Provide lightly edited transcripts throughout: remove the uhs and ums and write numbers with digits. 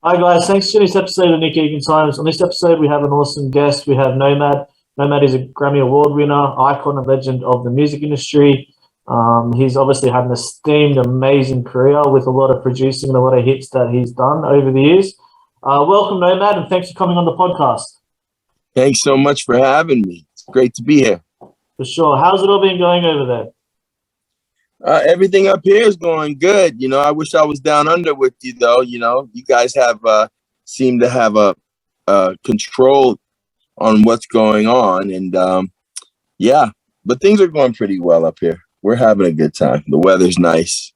Hi guys, thanks for this episode of Nick Egan Times. On this episode, we have an awesome guest. We have Nomad. Nomad is a Grammy Award winner, icon and legend of the music industry. He's obviously had an esteemed, amazing career with a lot of producing and a lot of hits that he's done over the years. Welcome, Nomad, and thanks for coming on the podcast. Thanks so much for having me. It's great to be here. For sure. How's it all been going over there? Everything up here is going good. I wish I was down under with you, though. You guys have seem to have a control on what's going on, and yeah, but things are going pretty well up here. We're having a good time. The weather's nice.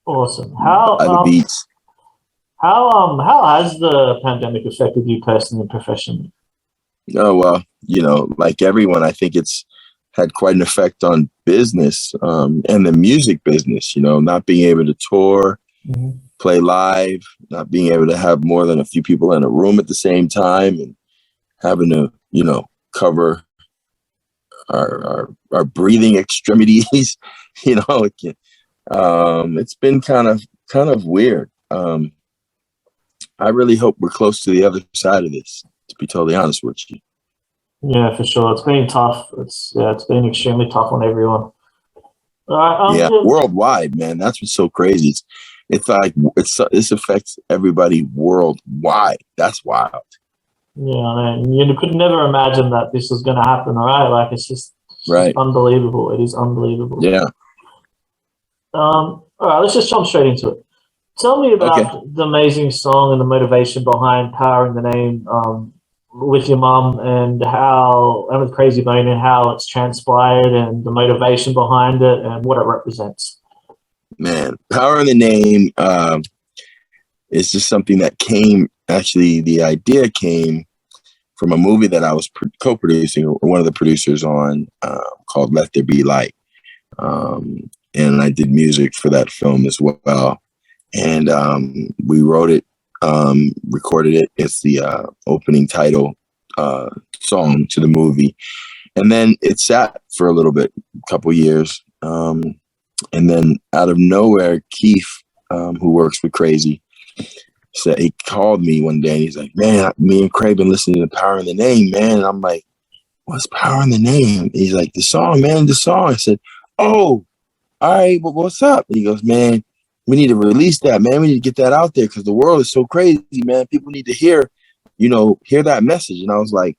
Awesome. How by the beach. How has the pandemic affected you personally and professionally? Oh well, like everyone, I think it's had quite an effect on business and the music business, not being able to tour, play live, not being able to have more than a few people in a room at the same time, and having to, cover our breathing extremities. It's been kind of weird. I really hope we're close to the other side of this, to be totally honest with you. Yeah, for sure. It's been tough. It's been extremely tough on everyone. Worldwide, man. That's what's so crazy. It's like this affects everybody worldwide. That's wild. Yeah, man. You could never imagine that this was going to happen. All right, like it's just unbelievable. It is unbelievable. Yeah. All right, let's just jump straight into it. Tell me about the amazing song and the motivation behind "Power in the Name" with your mum, and with Krayzie Bone, and how it's transpired, and the motivation behind it, and what it represents. Man, "Power in the Name" is just something that came. Actually, the idea came from a movie that I was co-producing, or one of the producers on, called "Let There Be Light," and I did music for that film as well. And we wrote it, recorded it. It's the opening title song to the movie. And then it sat for a little bit, a couple years. And then out of nowhere, Keith, who works with Krayzie, said, he called me one day and he's like, "Man, me and Craig been listening to Power in the Name, man." And I'm like, "What's Power in the Name?" And he's like, "The song, man, the song." I said, "Oh, all right, well, what's up?" And he goes, "Man, we need to release that, man. We need to get that out there because the world is so crazy, man. People need to hear that message." And I was like,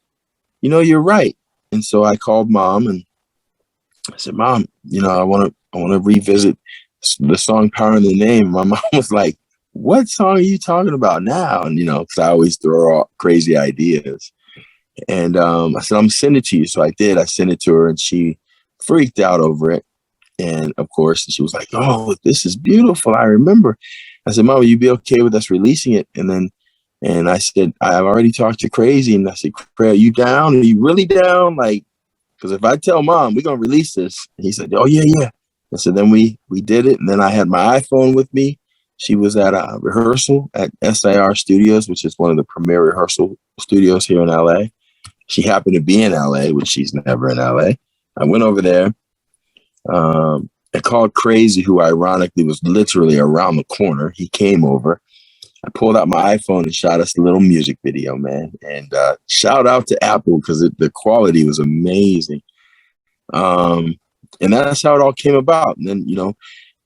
"You're right." And so I called Mom and I said, "Mom, I want to revisit the song Power in the Name." My mom was like, "What song are you talking about now?" And, because I always throw out crazy ideas. And I said, "I'm sending it to you." So I did. I sent it to her and she freaked out over it. And of course, she was like, "Oh, this is beautiful. I remember." I said, "Mom, will you be okay with us releasing it?" And I said, "I've already talked to Krayzie." And I said, "Cray, are you down? Are you really down? Like, because if I tell Mom, we're going to release this." And he said, "Oh, yeah." And so then we did it. And then I had my iPhone with me. She was at a rehearsal at SIR Studios, which is one of the premier rehearsal studios here in LA. She happened to be in LA, which she's never in LA. I went over there. I called Krayzie, who ironically was literally around the corner. He came over. I pulled out my iPhone and shot us a little music video, man. And shout out to Apple because the quality was amazing. And that's how it all came about. And then,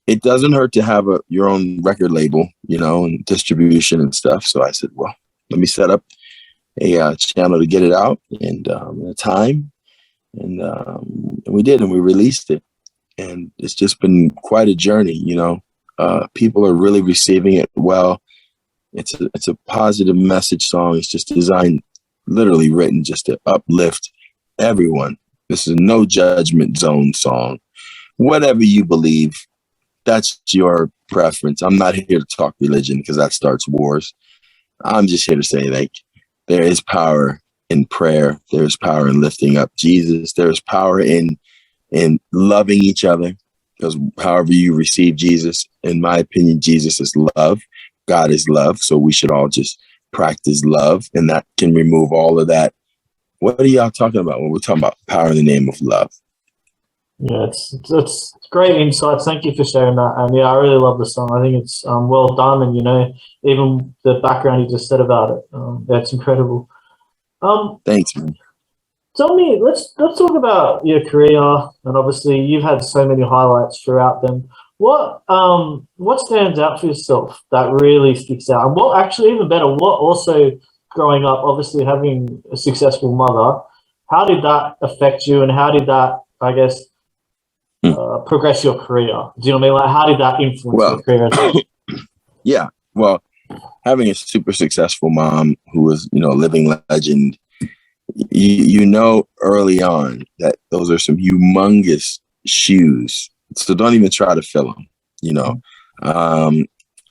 it doesn't hurt to have your own record label, and distribution and stuff. So I said, well, let me set up a channel to get it out and a time. And we did, and we released it. And it's just been quite a journey, people are really receiving it well. It's a positive message song. It's just designed, literally written just to uplift everyone. This is a no judgment zone song. Whatever you believe, that's your preference. I'm not here to talk religion because that starts wars. I'm just here to say, like, there is power in prayer. There's power in lifting up Jesus. There's power in loving each other, because however you receive Jesus, in my opinion, Jesus is love. God is love. So we should all just practice love, and that can remove all of that. What are y'all talking about when we're talking about power in the name of love? Yeah, it's great insights. Thank you for sharing that. And yeah, I really love the song. I think it's well done, and even the background you just said about it, that's incredible. Um, Thanks, man. Tell me, let's talk about your career, and obviously you've had so many highlights throughout them. What stands out for yourself that really sticks out, and what actually even better, what also growing up, obviously having a successful mother, how did that affect you, and how did that, I guess, Hmm. progress your career? Do you know what I mean? Like, how did that influence your Well, career as well? yeah. Well, having a super successful mom who was, a living legend, you know early on that those are some humongous shoes. So don't even try to fill them. You know, um,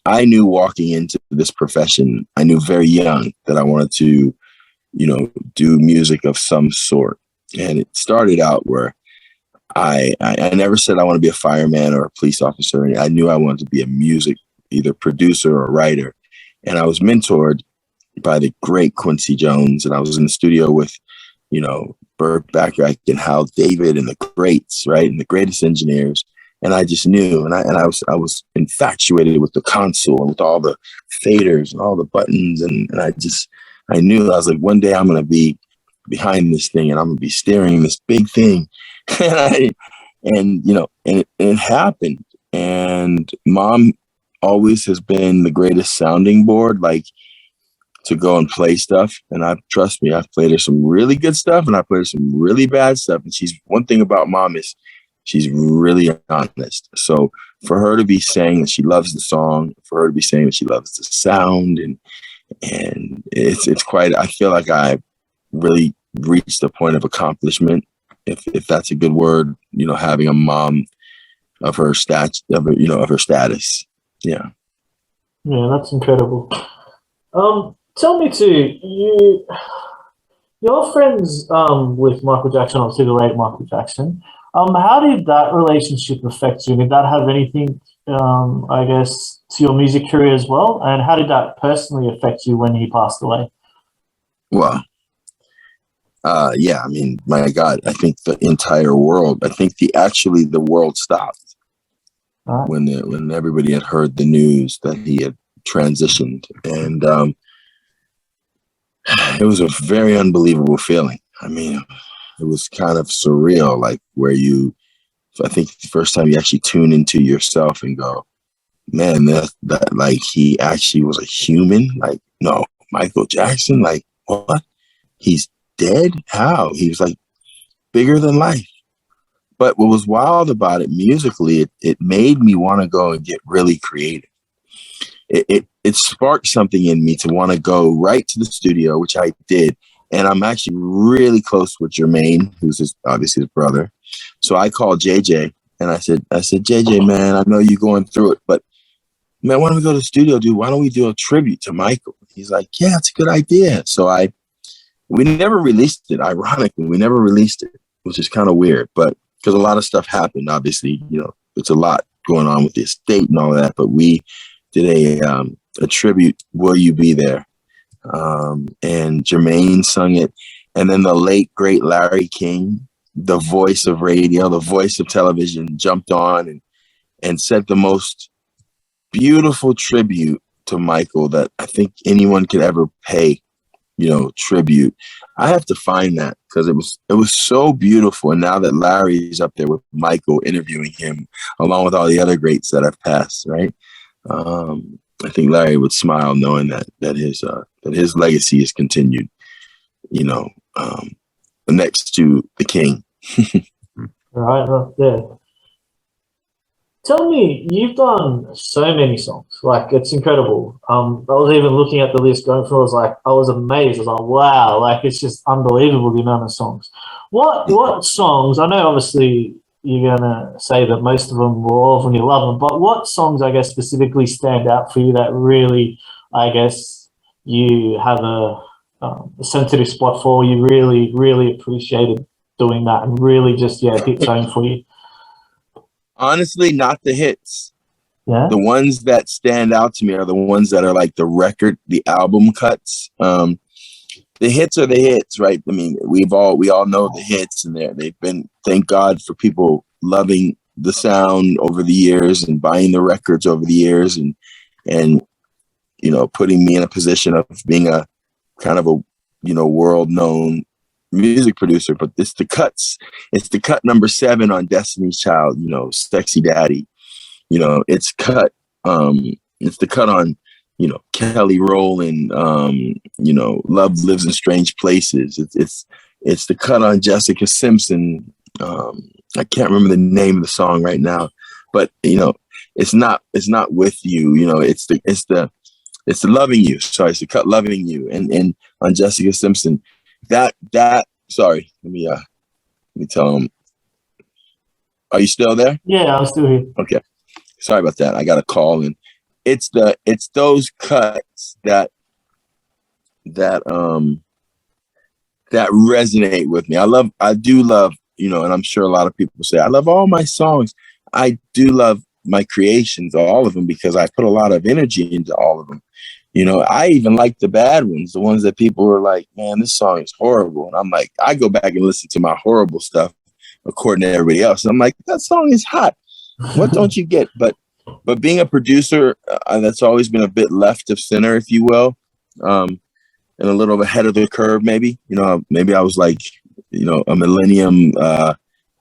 I knew walking into this profession, I knew very young that I wanted to, do music of some sort. And it started out where I never said I want to be a fireman or a police officer. I knew I wanted to be a music, either producer or writer. And I was mentored by the great Quincy Jones. And I was in the studio with, Burt Bacharach and Hal David and the greats, right? And the greatest engineers. And I just knew, and I was infatuated with the console and with all the faders and all the buttons. And I knew I was like, one day I'm going to be behind this thing and I'm going to be steering this big thing. and I, and it happened. And mom always has been the greatest sounding board, like to go and play stuff. And trust me, I've played her some really good stuff and I played her some really bad stuff. And she's one thing about mom is she's really honest. So for her to be saying that she loves the song, for her to be saying that she loves the sound, and it's quite. I feel like I really reached a point of accomplishment, if that's a good word. Having a mom of her of her status. Yeah. Yeah, that's incredible. Tell me too, your friends with Michael Jackson, obviously the late Michael Jackson. How did that relationship affect you? Did that have anything, I guess, to your music career as well? And how did that personally affect you when he passed away? Well, yeah. I mean, my God, I think the entire world. I think the world stopped All right. when everybody had heard the news that he had transitioned, and it was a very unbelievable feeling. I mean, it was kind of surreal, like where I think the first time you actually tune into yourself and go, man, that like he actually was a human. Like, no, Michael Jackson, like what? He's dead? How? He was like bigger than life. But what was wild about it musically, it made me want to go and get really creative. It sparked something in me to want to go right to the studio, which I did. And I'm actually really close with Jermaine, who's obviously his brother. So I called JJ and I said, JJ, man, I know you're going through it, but man, why don't we go to the studio, dude? Why don't we do a tribute to Michael? He's like, yeah, it's a good idea. So we never released it. Ironically, we never released it, which is kind of weird, but because a lot of stuff happened, obviously, it's a lot going on with the estate and all that, but we did a tribute, Will You Be There? And Jermaine sung it. And then the late, great Larry King, the voice of radio, the voice of television, jumped on and said the most beautiful tribute to Michael that I think anyone could ever pay, tribute. I have to find that because it was so beautiful. And now that Larry's up there with Michael interviewing him, along with all the other greats that have passed, right? I think Larry would smile knowing that his legacy is continued. Next to the King. Right. Yeah. Tell me, you've done so many songs. Like, it's incredible. I was even looking at the list going through. I was amazed. I was like, wow, like it's just unbelievable the amount of songs. What songs? I know obviously you're gonna say that most of them were all of them you love them, but what songs I guess specifically stand out for you that really, I guess, you have a sensitive spot for? You really appreciated doing that and really just hit home for you. Honestly, not the hits. Yeah. The ones that stand out to me are the ones that are like the album cuts. The hits are the hits, right? I mean, we all know the hits, and they've been, thank God for people loving the sound over the years and buying the records over the years, and you know, putting me in a position of being a kind of a, you know, world known music producer. But it's the cut number 7 on Destiny's Child, you know, Sexy Daddy. You know, it's the cut on, you know, Kelly Rowland, you know, Love Lives in Strange Places. It's the cut on Jessica Simpson. I can't remember the name of the song right now, but you know, it's not With You. You know, it's the Loving You. Sorry, it's the cut Loving You, and on Jessica Simpson. That sorry, let me tell him. Are you still there? Yeah, I'm still here. Okay. Sorry about that. I got a call, and it's those cuts that resonate with me. I do love, you know, and I'm sure a lot of people say I love all my songs. I do love my creations, all of them, because I put a lot of energy into all of them. You know, I even like the bad ones, the ones that people were like, man, this song is horrible. And I'm like, I go back and listen to my horrible stuff according to everybody else. And I'm like, that song is hot. What don't you get? But being a producer, that's always been a bit left of center, if you will, and a little ahead of the curve, maybe. You know, maybe I was like, you know, a millennium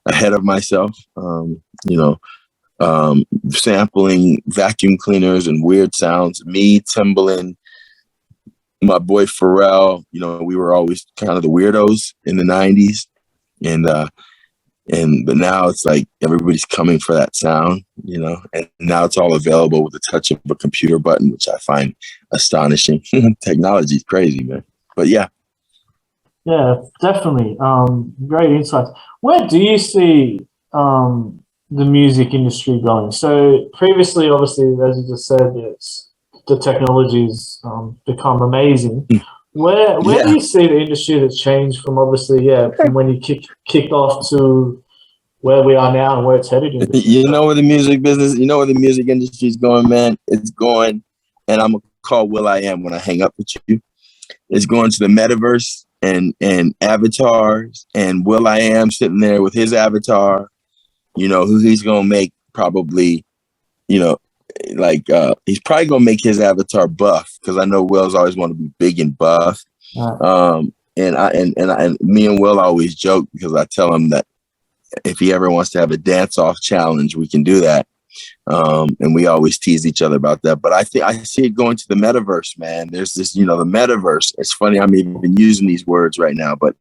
ahead of myself. You know, sampling vacuum cleaners and weird sounds. Me, Timbaland, my boy Pharrell. You know, we were always kind of the weirdos in the '90s, but now it's like everybody's coming for that sound, you know, and now it's all available with the touch of a computer button, which I find astonishing. Technology is crazy, man. But yeah. Yeah, definitely. Great insights. Where do you see the music industry going? So previously, obviously, as you just said, the technology's become amazing. Where do you see the industry that's changed from, obviously, from when you kicked off to where we are now and where it's headed? You know where the music industry is going, man? It's going, and I'm gonna call will.i.am when I hang up with you. It's going to the metaverse and avatars, and will.i.am sitting there with his avatar. You know, who he's gonna make probably, you know, like he's probably gonna make his avatar buff, because I know Will's always want to be big and buff. And me and Will always joke, because I tell him that if he ever wants to have a dance-off challenge, we can do that. And we always tease each other about that. But I think I see it going to the metaverse, man. There's this, you know, the metaverse. It's funny, I'm even using these words right now, but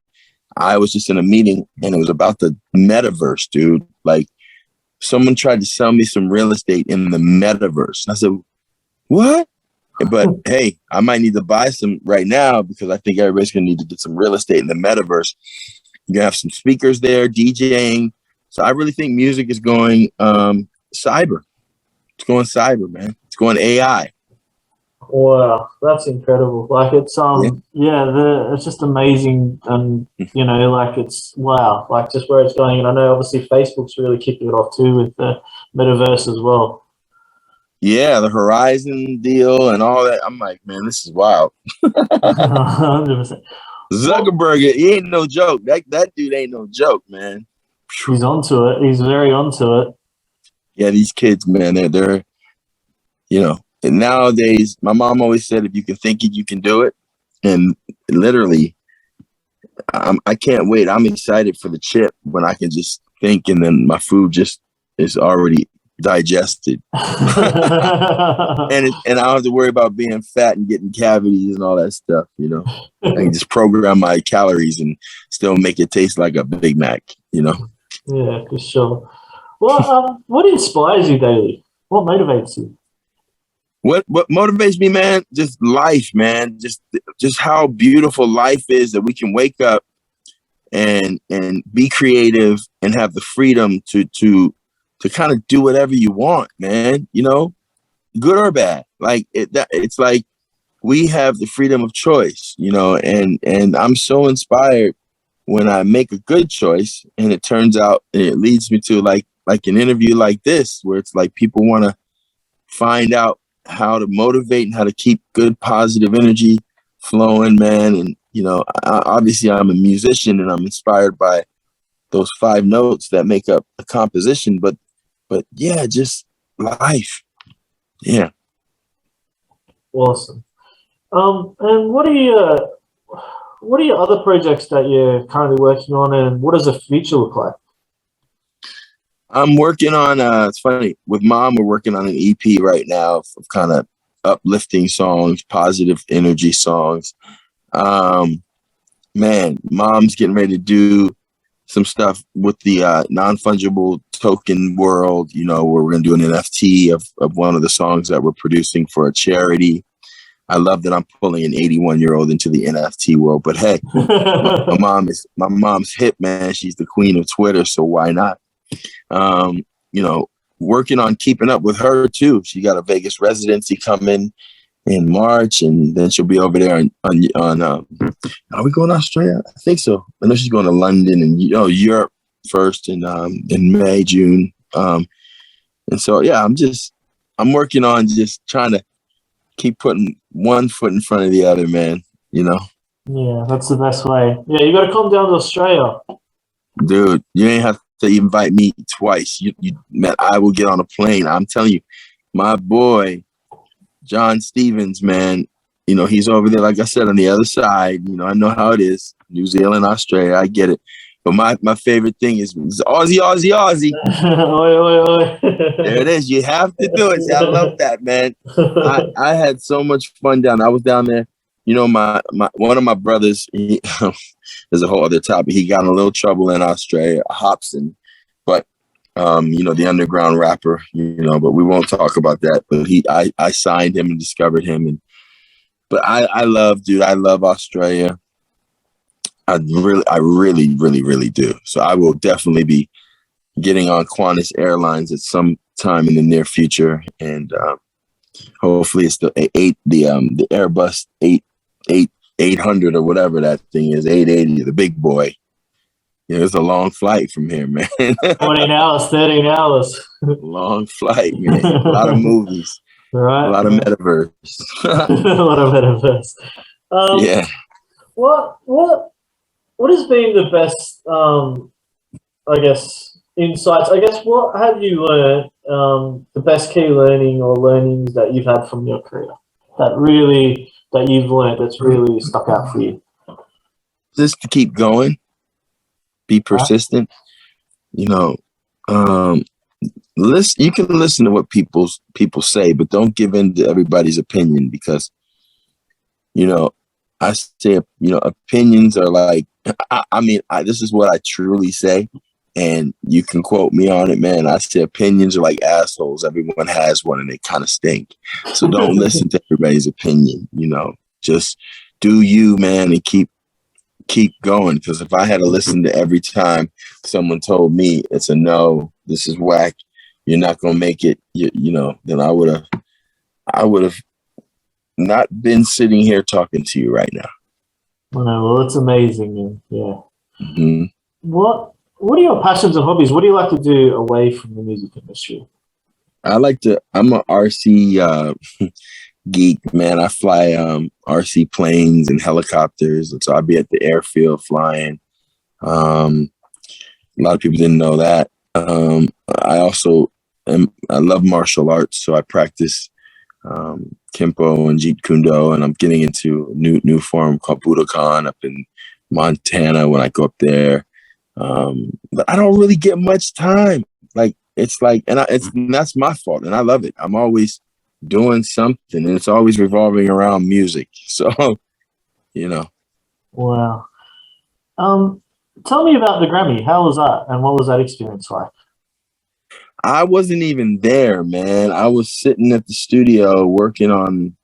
I was just in a meeting and it was about the metaverse, dude. Like, someone tried to sell me some real estate in the metaverse. I said, what? But hey, I might need to buy some right now, because I think everybody's going to need to get some real estate in the metaverse. You're going to have some speakers there, DJing. So I really think music is going cyber. It's going cyber, man. It's going AI. Wow, that's incredible. Like, it's it's just amazing, and you know, like, it's wow, like just where it's going. And I know obviously Facebook's really kicking it off too with the metaverse as well. Yeah, the Horizon deal and all that. I'm like, man, this is wild. 100%. Zuckerberg, he ain't no joke. That dude ain't no joke, man. He's onto it. He's very onto it. Yeah, these kids, man, they're you know. And nowadays, my mom always said, if you can think it, you can do it. And literally, I can't wait. I'm excited for the chip when I can just think, and then my food just is already digested. and I don't have to worry about being fat and getting cavities and all that stuff, you know. I can just program my calories and still make it taste like a Big Mac, you know. Yeah, for sure. Well, what inspires you daily? What motivates you? What motivates me, man? Just life, man. Just how beautiful life is, that we can wake up and be creative and have the freedom to kind of do whatever you want, man. You know, good or bad. Like it's like we have the freedom of choice, you know, and I'm so inspired when I make a good choice and it turns out, and it leads me to like an interview like this, where it's like people want to find out how to motivate and how to keep good positive energy flowing, man. And you know, obviously I'm a musician and I'm inspired by those 5 notes that make up a composition, but yeah, just life. Yeah. Awesome. And what are your other projects that you're currently working on, and what does the future look like? I'm working on it's funny, with Mom, we're working on an EP right now of kind of uplifting songs, positive energy songs. Man, Mom's getting ready to do some stuff with the non-fungible token world, where we're going to do an NFT of one of the songs that we're producing for a charity. I love that I'm pulling an 81-year-old into the NFT world, but hey, my mom's hip, man. She's the queen of Twitter, so why not? Working on keeping up with her too. She got a Vegas residency coming in March, and then she'll be over there on are we going to Australia? I think so. I know she's going to London and Europe first in May, June. And so yeah, I'm working on just trying to keep putting one foot in front of the other, man. Yeah, that's the best way. Yeah, you got to come down to Australia. Dude, you ain't have to invite me twice. You man, I will get on a plane. I'm telling you, my boy John Stevens, man, he's over there, like I said, on the other side. I know how it is. New Zealand, Australia, I get it. But my favorite thing is Aussie, Aussie, Aussie. Oi, oi, oi. There it is. You have to do it. See, I love that, man. I had so much fun down there. I was down there. My one of my brothers, there's a whole other topic. He got in a little trouble in Australia, Hobson. But the underground rapper, but we won't talk about that. But I signed him and discovered him. But I love Australia. I really, really, really do. So I will definitely be getting on Qantas Airlines at some time in the near future. And hopefully it's the Airbus 800 or whatever that thing is, 880, the big boy. It's a long flight from here, man. 14 hours, 13 hours. Long flight, man. A lot of movies. Right. A lot of metaverse. A lot of metaverse. Yeah. What has been the best, insights? What have you learned, the best key learning or learnings that you've had from your career that you've learned that's really stuck out for you? Just to keep going. Be persistent. You can listen to what people say, but don't give in to everybody's opinion, because I say opinions are like, this is what I truly say, and you can quote me on it, man. I say opinions are like assholes. Everyone has one and they kind of stink. So don't listen to everybody's opinion. Just do you, man, and keep going. Because if I had to listen to every time someone told me it's a no, this is whack, you're not gonna make it, then I would have not been sitting here talking to you right now. Well, it's amazing. Yeah. Mm-hmm. What are your passions and hobbies? What do you like to do away from the music industry? I'm a RC geek, man. I fly RC planes and helicopters, and so I'll be at the airfield flying. A lot of people didn't know that. I love martial arts, so I practice Kempo and Jeet Kune Do, and I'm getting into a new form called Budokan up in Montana when I go up there. But I don't really get much time. And that's my fault, and I love it. I'm always doing something, and it's always revolving around music. So, Wow. Tell me about the Grammy. How was that, and what was that experience like? I wasn't even there, man. I was sitting at the studio working on,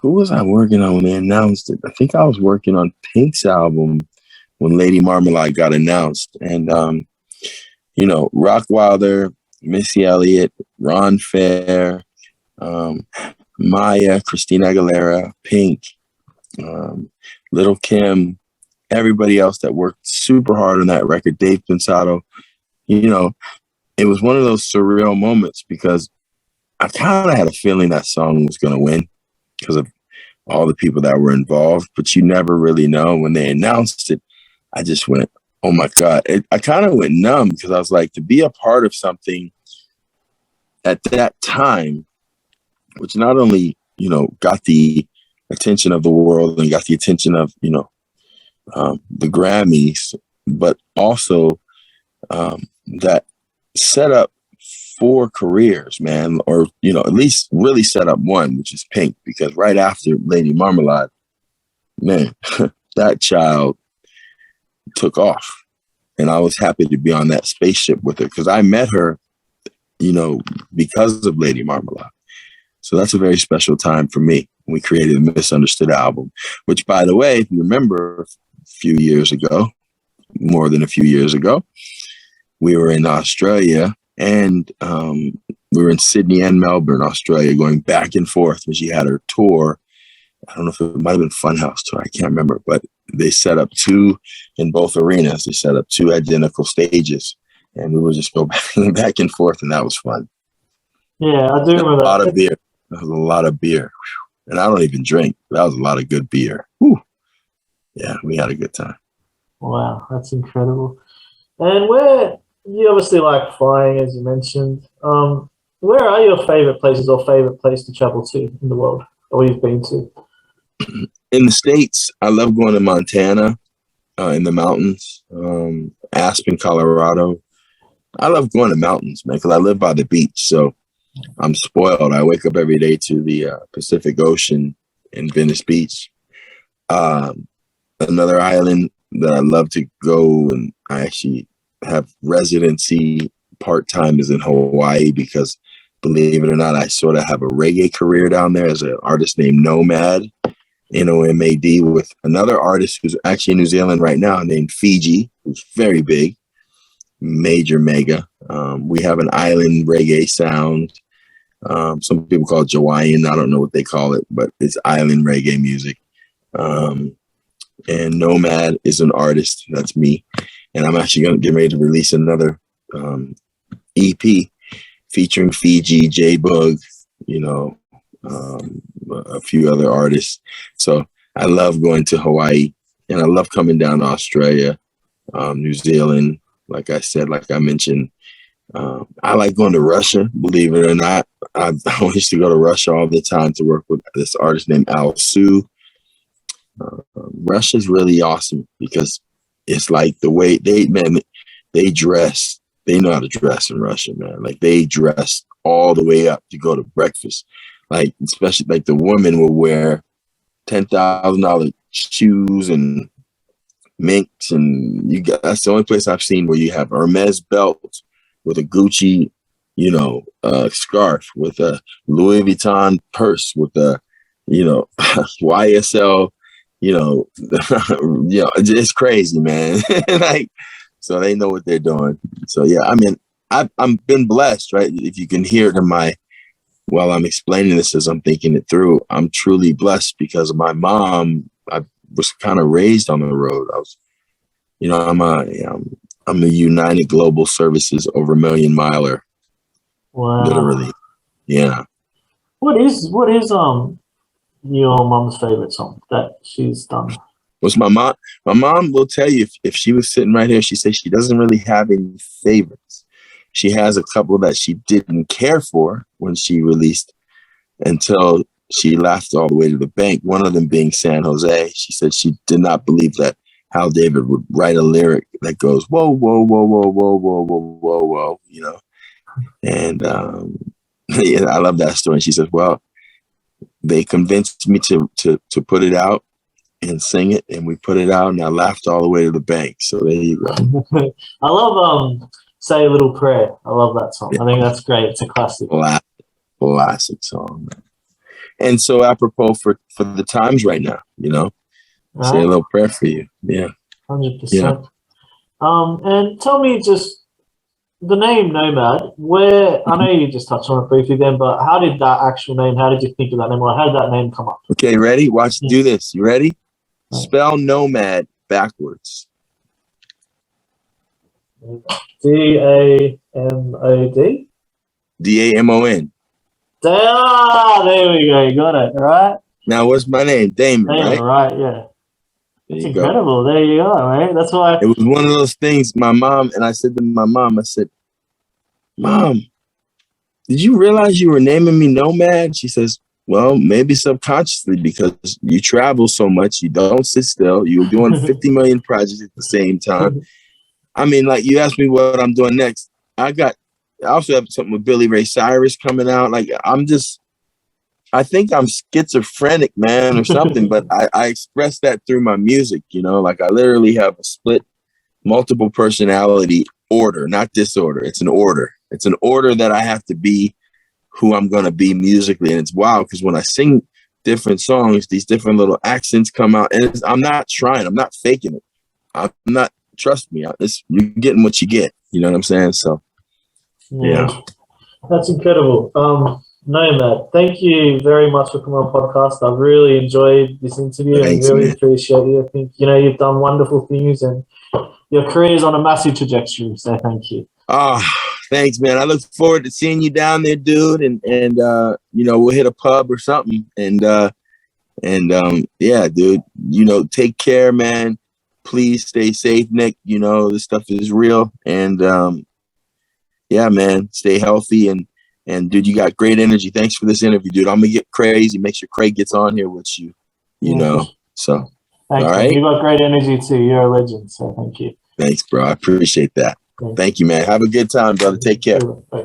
who was I working on when they announced it? I think I was working on Pink's album when Lady Marmalade got announced. And, Rockwilder, Missy Elliott, Ron Fair, Maya, Christina Aguilera, Pink, Little Kim, everybody else that worked super hard on that record, Dave Pensato, it was one of those surreal moments because I kind of had a feeling that song was going to win because of all the people that were involved, but you never really know. When they announced it, I just went, Oh my God. I kind of went numb because I was like, to be a part of something at that time, which not only, got the attention of the world and got the attention of, the Grammys, but also that set up 4 careers, man, or, at least really set up one, which is Pink, because right after Lady Marmalade, man, that child took off. And I was happy to be on that spaceship with her because I met her, because of Lady Marmalade. So that's a very special time for me. We created a Misunderstood album, which, by the way, if you remember a few years ago, more than a few years ago, we were in Australia and we were in Sydney and Melbourne, Australia, going back and forth when she had her tour. I don't know if it might have been Funhouse tour. I can't remember, but they set up 2 in both arenas. They set up 2 identical stages, and we would just go back and forth, and that was fun. Yeah, I do remember a lot of beer. That was a lot of beer, and I don't even drink. That was a lot of good beer. Whew. Yeah, we had a good time. Wow, that's incredible. And where you obviously like flying, as you mentioned. Where are your favorite places or favorite place to travel to in the world, or you've been to? In the States, I love going to Montana, in the mountains, Aspen, Colorado. I love going to mountains, man, because I live by the beach. So I'm spoiled. I wake up every day to the Pacific Ocean in Venice Beach. Another island that I love to go, and I actually have residency part-time, is in Hawaii because, believe it or not, I sort of have a reggae career down there as an artist named Nomad. Nomad, with another artist who's actually in New Zealand right now named Fiji, who's very big, major mega. We have an island reggae sound. Some people call it Jawaiian. I don't know what they call it, but it's island reggae music. And Nomad is an artist. That's me. And I'm actually going to get ready to release another EP featuring Fiji, J-Bug, a few other artists. So I love going to Hawaii, and I love coming down to Australia, New Zealand. Like I mentioned, I like going to Russia, believe it or not. I used to go to Russia all the time to work with this artist named Al Su. Russia's really awesome because it's like the way they dress. They know how to dress in Russia, man. Like they dress all the way up to go to breakfast. Like, especially like the women will wear $10,000 shoes and minks, and that's the only place I've seen where you have Hermes belts with a Gucci, scarf, with a Louis Vuitton purse, with a, YSL, it's crazy, man. Like, so they know what they're doing. So yeah, I mean, I'm been blessed, right? If you can hear it while I'm explaining this as I'm thinking it through, I'm truly blessed because of my mom. I was kind of raised on the road. I was, I'm a United Global Services over a million miler. Wow. Literally. Yeah. What is your mom's favorite song that she's done? Was my mom will tell you if she was sitting right here, she says she doesn't really have any favorites. She has a couple that she didn't care for when she released until she laughed all the way to the bank. One of them being San Jose. She said she did not believe that Hal David would write a lyric that goes, whoa, whoa, whoa, whoa, whoa, whoa, whoa, whoa, whoa, And yeah, I love that story. And she says, well, they convinced me to put it out and sing it, and we put it out, and I laughed all the way to the bank. So there you go. I love Say a Little Prayer. I love that song. I think that's great. It's a classic. Classic song, man. And so apropos for the times right now, say a little prayer for you. Yeah. 100%. Yeah. And tell me just the name Nomad, where, I know you just touched on it briefly then, but how did that actual name, how did you think of that name? Or how did that name come up? Okay, ready? Watch, do this. You ready? Spell Nomad backwards. D-A-M-O-D? D-A-M-O-N. There we go. You got it, right? Now, what's my name? Damon, right? Right, yeah. There It's you go. incredible. There you go, man. That's why. It was one of those things. My mom and I said to my mom, I said, "Mom, did you realize you were naming me Nomad?" She says, "Well, maybe subconsciously because you travel so much, you don't sit still. You're doing 50 million projects at the same time." I mean, like you asked me what I'm doing next. I also have something with Billy Ray Cyrus coming out. Like I think I'm schizophrenic, man, or something, but I express that through my music, you know, like I literally have a split multiple personality order, not disorder. It's an order. It's an order that I have to be who I'm going to be musically. And it's wild because when I sing different songs, these different little accents come out, and I'm not trying, I'm not faking it. I'm not, trust me, you're getting what you get. You know what I'm saying? So, yeah. That's incredible. Nomad, thank you very much for coming on podcast. I've really enjoyed this interview and Thanks, really man. appreciate you. I think, you've done wonderful things and your career is on a massive trajectory. So thank you. Oh, thanks, man. I look forward to seeing you down there, dude. And we'll hit a pub or something. Yeah, dude, take care, man. Please stay safe, Nick. This stuff is real. And yeah, man, stay healthy and dude, you got great energy. Thanks for this interview, dude. I'm gonna get crazy. Make sure Craig gets on here with you. So thanks, all right. You got great energy too. You're a legend. So thank you. Thanks, bro. I appreciate that. Thank you, man. Have a good time, brother. Take care. Bye.